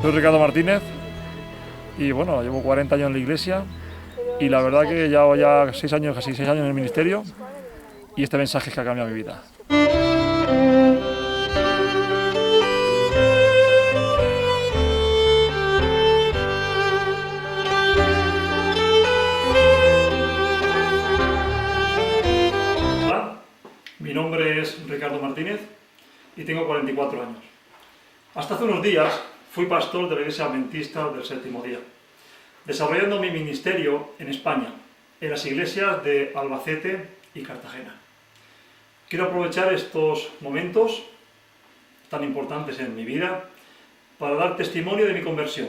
Soy Ricardo Martínez y bueno, llevo 40 años en la iglesia y la verdad que llevo ya 6 años, casi 6 años en el ministerio y este mensaje es que ha cambiado mi vida. Hola, mi nombre es Ricardo Martínez y tengo 44 años. Hasta hace unos días fui pastor de la Iglesia Adventista del Séptimo Día, desarrollando mi ministerio en España, en las iglesias de Albacete y Cartagena. Quiero aprovechar estos momentos tan importantes en mi vida para dar testimonio de mi conversión,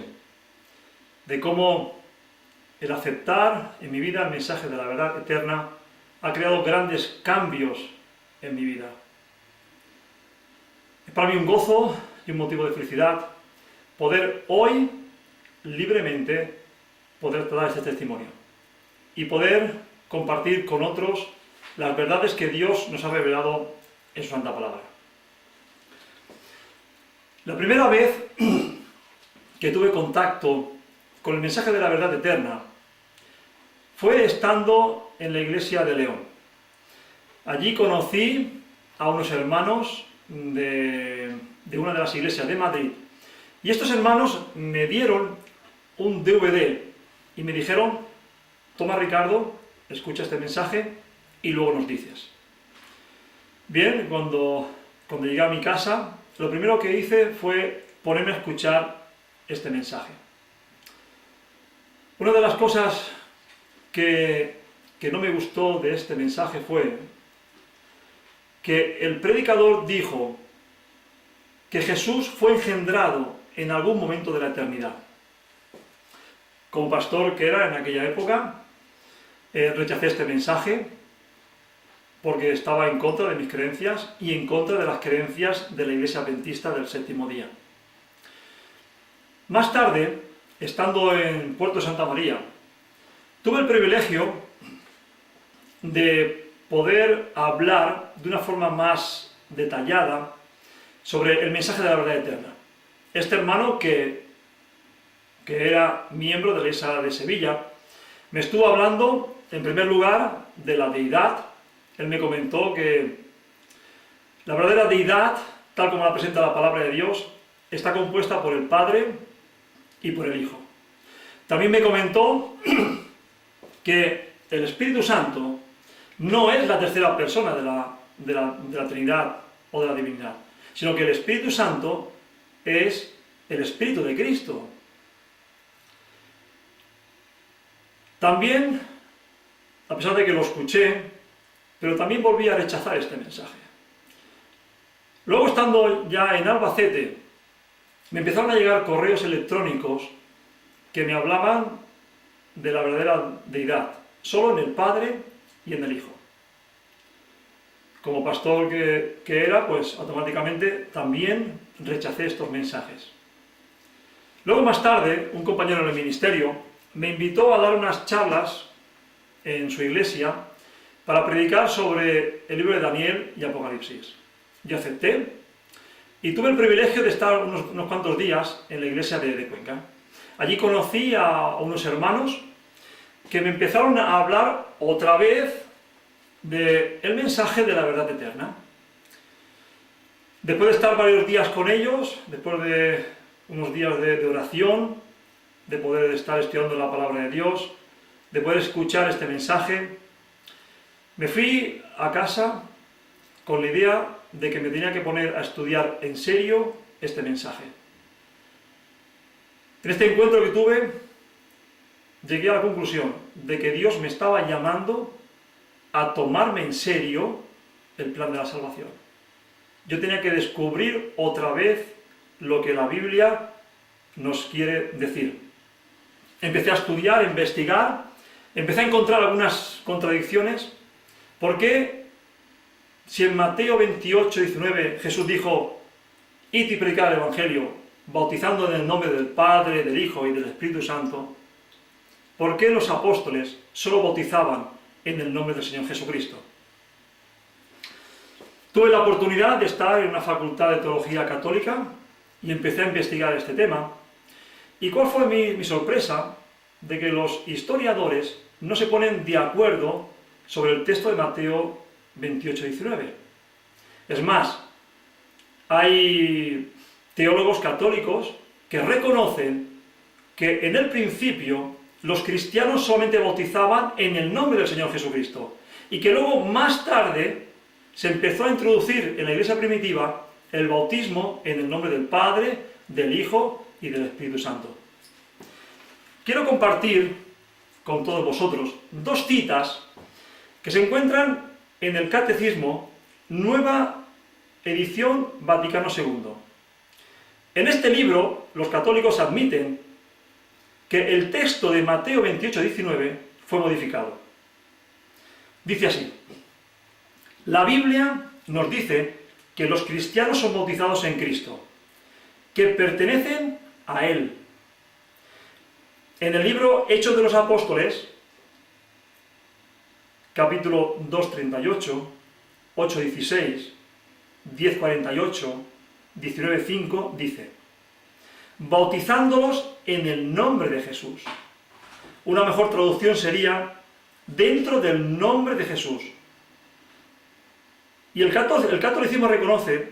de cómo el aceptar en mi vida el mensaje de la verdad eterna ha creado grandes cambios en mi vida. Es para mí un gozo y un motivo de felicidad poder hoy libremente poder dar este testimonio y poder compartir con otros las verdades que Dios nos ha revelado en su santa palabra. La primera vez que tuve contacto con el mensaje de la verdad eterna fue estando en la iglesia de León. Allí conocí a unos hermanos de una de las iglesias de Madrid y estos hermanos me dieron un DVD y me dijeron: toma, Ricardo, escucha este mensaje y luego nos dices. Bien, cuando llegué a mi casa, lo primero que hice fue ponerme a escuchar este mensaje. Una de las cosas que no me gustó de este mensaje fue que el predicador dijo que Jesús fue engendrado en algún momento de la eternidad. Como pastor que era en aquella época, rechacé este mensaje porque estaba en contra de mis creencias y en contra de las creencias de la Iglesia Adventista del Séptimo Día. Más tarde, estando en Puerto Santa María, tuve el privilegio de poder hablar de una forma más detallada sobre el mensaje de la verdad eterna. Este hermano, que era miembro de la Iglesia de Sevilla, me estuvo hablando, en primer lugar, de la deidad. Él me comentó que la verdadera deidad, tal como la presenta la palabra de Dios, está compuesta por el Padre y por el Hijo. También me comentó que el Espíritu Santo no es la tercera persona de la Trinidad o de la divinidad, sino que el Espíritu Santo es el Espíritu de Cristo. También, a pesar de que lo escuché, pero también volví a rechazar este mensaje. Luego, estando ya en Albacete, me empezaron a llegar correos electrónicos que me hablaban de la verdadera deidad, solo en el Padre y en el Hijo. Como pastor que era, pues automáticamente también rechacé estos mensajes. Luego, más tarde, un compañero del ministerio me invitó a dar unas charlas en su iglesia para predicar sobre el libro de Daniel y Apocalipsis. Yo acepté y tuve el privilegio de estar unos cuantos días en la iglesia de Cuenca. Allí conocí a unos hermanos que me empezaron a hablar otra vez del mensaje de la verdad eterna. Después de estar varios días con ellos, después de unos días de oración, de poder estar estudiando la palabra de Dios, de poder escuchar este mensaje, me fui a casa con la idea de que me tenía que poner a estudiar en serio este mensaje. En este encuentro que tuve, llegué a la conclusión de que Dios me estaba llamando a tomarme en serio el plan de la salvación. Yo tenía que descubrir otra vez lo que la Biblia nos quiere decir. Empecé a estudiar, a investigar, empecé a encontrar algunas contradicciones. ¿Por qué, si en Mateo 28, 19 Jesús dijo: id y predicad el Evangelio, bautizando en el nombre del Padre, del Hijo y del Espíritu Santo, por qué los apóstoles solo bautizaban en el nombre del Señor Jesucristo? Tuve la oportunidad de estar en una facultad de teología católica y empecé a investigar este tema. ¿Y cuál fue mi sorpresa? De que los historiadores no se ponen de acuerdo sobre el texto de Mateo 28-19. Es más, hay teólogos católicos que reconocen que en el principio los cristianos solamente bautizaban en el nombre del Señor Jesucristo y que luego más tarde se empezó a introducir en la iglesia primitiva el bautismo en el nombre del Padre, del Hijo y del Espíritu Santo. Quiero compartir con todos vosotros dos citas que se encuentran en el Catecismo, nueva edición Vaticano II. En este libro, los católicos admiten que el texto de Mateo 28-19 fue modificado. Dice así: la Biblia nos dice que los cristianos son bautizados en Cristo, que pertenecen a Él. En el libro Hechos de los Apóstoles, capítulo 2:38, 8:16, 10:48, 19:5, dice: bautizándolos en el nombre de Jesús. Una mejor traducción sería: dentro del nombre de Jesús. Y el catolicismo reconoce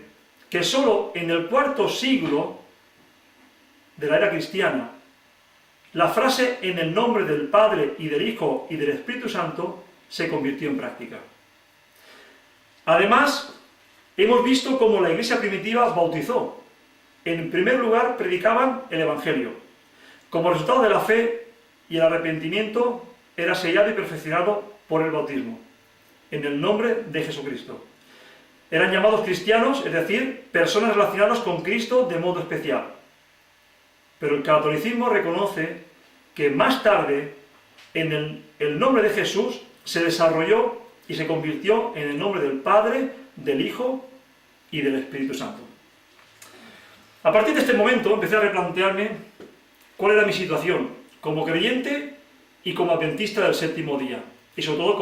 que sólo en el IV siglo de la era cristiana la frase en el nombre del Padre y del Hijo y del Espíritu Santo se convirtió en práctica. Además, hemos visto cómo la iglesia primitiva bautizó. En primer lugar, predicaban el Evangelio. Como resultado de la fe y el arrepentimiento, era sellado y perfeccionado por el bautismo, en el nombre de Jesucristo. Eran llamados cristianos, es decir, personas relacionadas con Cristo de modo especial. Pero el catolicismo reconoce que más tarde, en el nombre de Jesús, se desarrolló y se convirtió en el nombre del Padre, del Hijo y del Espíritu Santo. A partir de este momento empecé a replantearme cuál era mi situación como creyente y como adventista del séptimo día, y sobre todo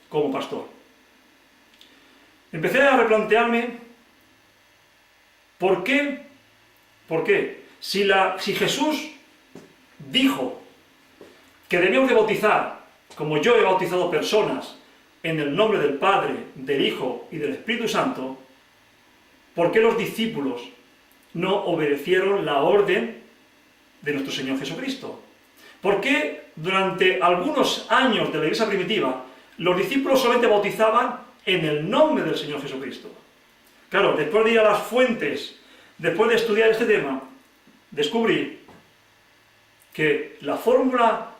como pastor. Empecé a replantearme ¿por qué? Si Jesús dijo que debíamos de bautizar, como yo he bautizado personas, en el nombre del Padre, del Hijo y del Espíritu Santo, ¿por qué los discípulos no obedecieron la orden de nuestro Señor Jesucristo? ¿Por qué durante algunos años de la iglesia primitiva los discípulos solamente bautizaban en el nombre del Señor Jesucristo? Claro, después de ir a las fuentes, después de estudiar este tema, descubrí que la fórmula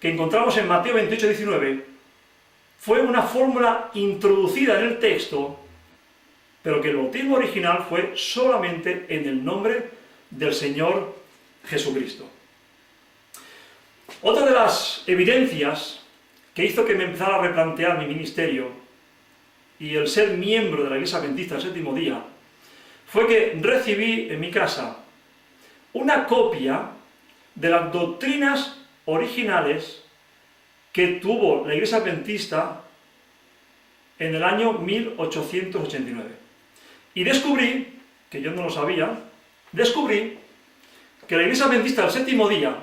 que encontramos en Mateo 28-19 fue una fórmula introducida en el texto, pero que el bautismo original fue solamente en el nombre del Señor Jesucristo. Otra de las evidencias que hizo que me empezara a replantear mi ministerio y el ser miembro de la Iglesia Adventista del Séptimo Día fue que recibí en mi casa una copia de las doctrinas originales que tuvo la Iglesia Adventista en el año 1889. Y descubrí, que yo no lo sabía, descubrí que la Iglesia Adventista del Séptimo Día,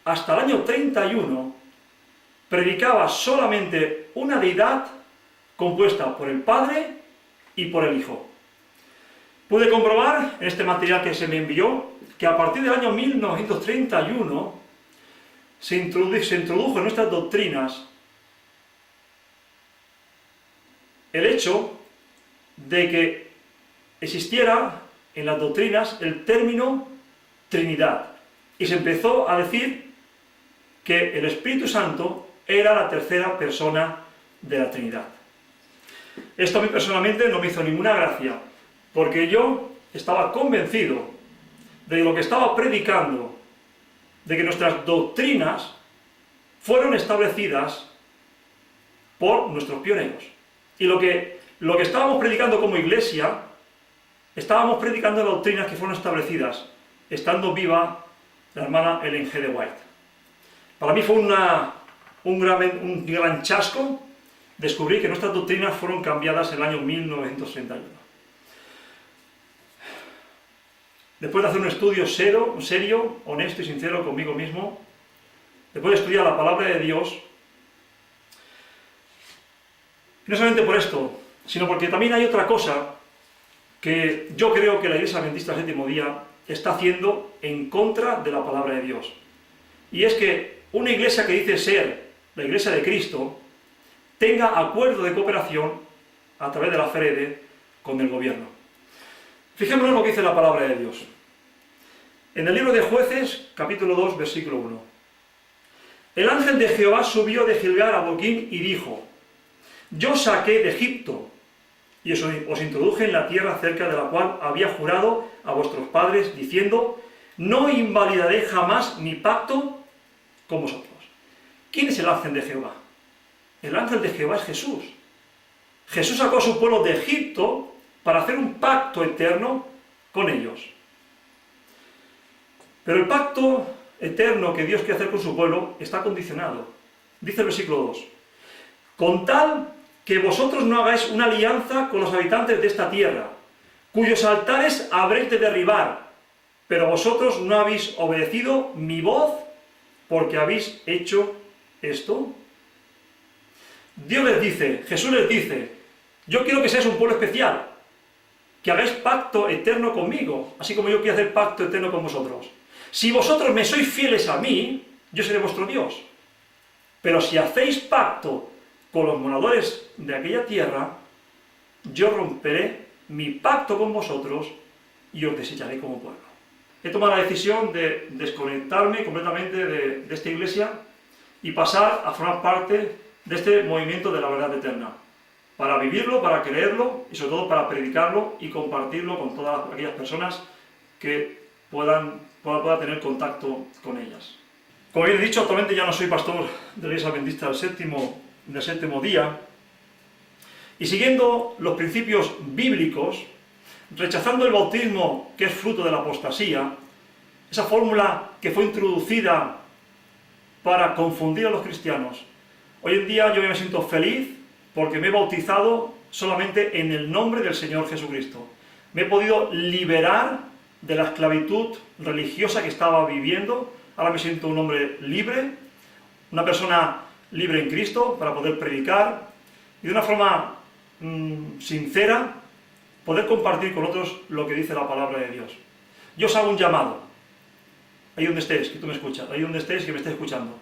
hasta el año 31, predicaba solamente una deidad compuesta por el Padre y por el Hijo. Pude comprobar en este material que se me envió que a partir del año 1931 se introdujo en nuestras doctrinas el hecho de que existiera en las doctrinas el término Trinidad, y se empezó a decir que el Espíritu Santo era la tercera persona de la Trinidad. Esto a mí personalmente no me hizo ninguna gracia, porque yo estaba convencido de lo que estaba predicando, de que nuestras doctrinas fueron establecidas por nuestros pioneros. Y lo que estábamos predicando como iglesia, estábamos predicando las doctrinas que fueron establecidas, estando viva la hermana Ellen G. de White. Para mí fue un gran chasco descubrir que nuestras doctrinas fueron cambiadas en el año 1931. después de hacer un estudio serio, honesto y sincero conmigo mismo, después de estudiar la palabra de Dios, y no solamente por esto, sino porque también hay otra cosa que yo creo que la Iglesia Adventista del Séptimo Día está haciendo en contra de la palabra de Dios. Y es que una iglesia que dice ser la Iglesia de Cristo tenga acuerdo de cooperación a través de la FEREDE con el gobierno. Fijémonos en lo que dice la palabra de Dios. En el libro de Jueces, capítulo 2, versículo 1. El ángel de Jehová subió de Gilgal a Boquim y dijo: Yo saqué de Egipto y os introduje en la tierra cerca de la cual había jurado a vuestros padres, diciendo: No invalidaré jamás mi pacto con vosotros. ¿Quién es el ángel de Jehová? El ángel de Jehová es Jesús. Jesús sacó a su pueblo de Egipto para hacer un pacto eterno con ellos. Pero el pacto eterno que Dios quiere hacer con su pueblo está condicionado. Dice el versículo 2: Con tal que vosotros no hagáis una alianza con los habitantes de esta tierra, cuyos altares habréis de derribar, pero vosotros no habéis obedecido mi voz, porque habéis hecho esto. Dios les dice, Jesús les dice: yo quiero que seáis un pueblo especial, que hagáis pacto eterno conmigo, así como yo quiero hacer pacto eterno con vosotros. Si vosotros me sois fieles a mí, yo seré vuestro Dios. Pero si hacéis pacto con los moradores de aquella tierra, yo romperé mi pacto con vosotros y os desecharé como pueblo. He tomado la decisión de desconectarme completamente de esta iglesia y pasar a formar parte de este movimiento de la verdad eterna, para vivirlo, para creerlo y sobre todo para predicarlo y compartirlo con todas aquellas personas que puedan tener contacto con ellas. Como bien he dicho, actualmente ya no soy pastor de la Iglesia Adventista del séptimo día, y siguiendo los principios bíblicos, rechazando el bautismo que es fruto de la apostasía, esa fórmula que fue introducida para confundir a los cristianos. Hoy en día yo me siento feliz porque me he bautizado solamente en el nombre del Señor Jesucristo. Me he podido liberar de la esclavitud religiosa que estaba viviendo. Ahora me siento un hombre libre, una persona libre en Cristo para poder predicar y de una forma sincera poder compartir con otros lo que dice la palabra de Dios. Yo os hago un llamado, ahí donde estés, que tú me escuchas, ahí donde estés, que me estés escuchando.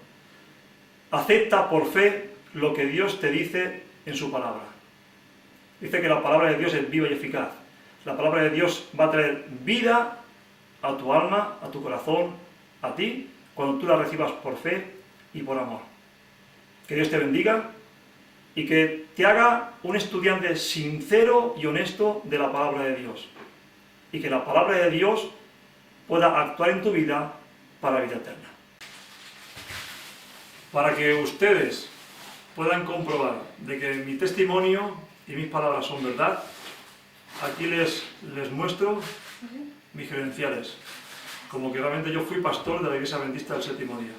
Acepta por fe lo que Dios te dice en su palabra. Dice que la palabra de Dios es viva y eficaz. La palabra de Dios va a traer vida a tu alma, a tu corazón, a ti, cuando tú la recibas por fe y por amor. Que Dios te bendiga y que te haga un estudiante sincero y honesto de la palabra de Dios. Y que la palabra de Dios pueda actuar en tu vida para la vida eterna. Para que ustedes puedan comprobar de que mi testimonio y mis palabras son verdad, aquí les muestro mis credenciales, como que realmente yo fui pastor de la Iglesia Adventista del Séptimo Día.